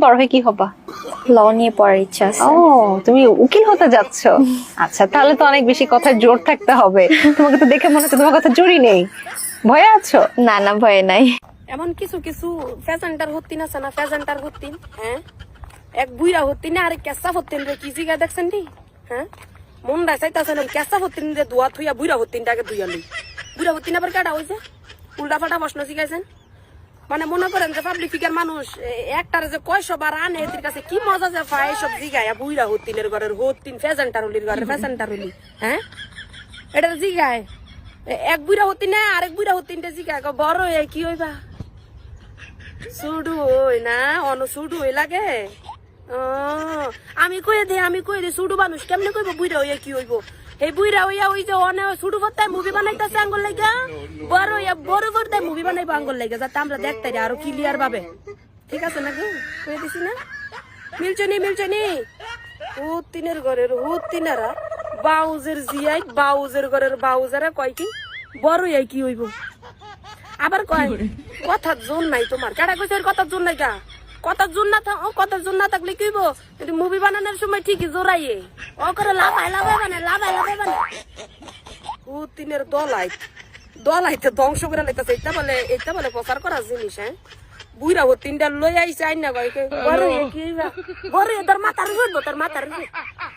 বড় হয়ে কি হবা? ল নিয়ে পড়ার ইচ্ছা আছে। ও, তুমি উকিল হতে যাচ্ছ? আচ্ছা, তাহলে তো অনেক বেশি কথায় জোর থাকতে হবে। তোমাকে তো দেখে মনে হচ্ছে তোমার কথা জোরই নেই। ভয়ে আছো? না না, ভয় নাই। এমন কিছু কিছু ফ্যাশনটার হত্তিন আছে না, ফ্যাশনটার হত্তিন, হ্যাঁ, এক বুইরা হত্তিন না, আরেক কেঁচা হত্তিন রে কি জিগা দেখছেন নি? হ্যাঁ, মন রাইসাইতাছে না, কেঁচা হত্তিন রে ধোয়া থুইয়া বুইরা হত্তিনটাকে ধুইয়া লই। বুইরা হত্তিন আবার কাটা হইছে, উল্টা পাল্টা প্রশ্ন শিখাইছেন। মানে মনে করেন যে পাবলিক ফিগার মানুষ একটার যে কয়শো বার আনে, এদের কাছে কি মজা যে পায় এসব জিগায়। বুইরা হত্তিনের ঘরের হত্তিন, ফ্যাশনটার হলির ঘরের ফ্যাশনটার হলি, হ্যাঁ, এটা জিগায়। এক বুইরা হত্তিন না, আরেক বুইরা হত্তিনটা জিগায় বড় হয়ে কি হইবা? সুডু হই না, সুডু হই লাগে। আমি কই দে সুডু মানুষ কেমনে কইব বুইরা হইয়া কি হইব? এই বুইরা হইয়া ওই যে সুডু ভর্তায় মুভি বানাইতেছে আঙ্গুল লাগা, বড় হইয়া বড় ভর্তায় মুভি বানাইবো আঙ্গুল লাগা, যাতে আমরা দেখতে যাই আরো ক্লিয়ার ভাবে। ঠিক আছে নাকি? কই দিছি না? মিলছনি হুতিনের ঘরের হুতিনারা বাউজের জিয়াই, বাউজের ঘরের বাউজারা কয় কি বড় হইয়া কি হইব? আবার কয় কথার জোর নাই তোমার। কেডা কইছে কথার জোর নাই? কথার জোর না কথার জোর না থাকলে কি হইব? কিন্তু মুভি বানানোর সময় ঠিকই জোরাইয়ে ও করে লাভাই বানায় তিনের দলাইতে ধ্বংস করে লাইতেছে। এটা বলে প্রচার করার জিনিস। হ্যাঁ, বুইরা ও তিনটা লই আইছে আইনা কয় বড় কি বড় তোর মাথার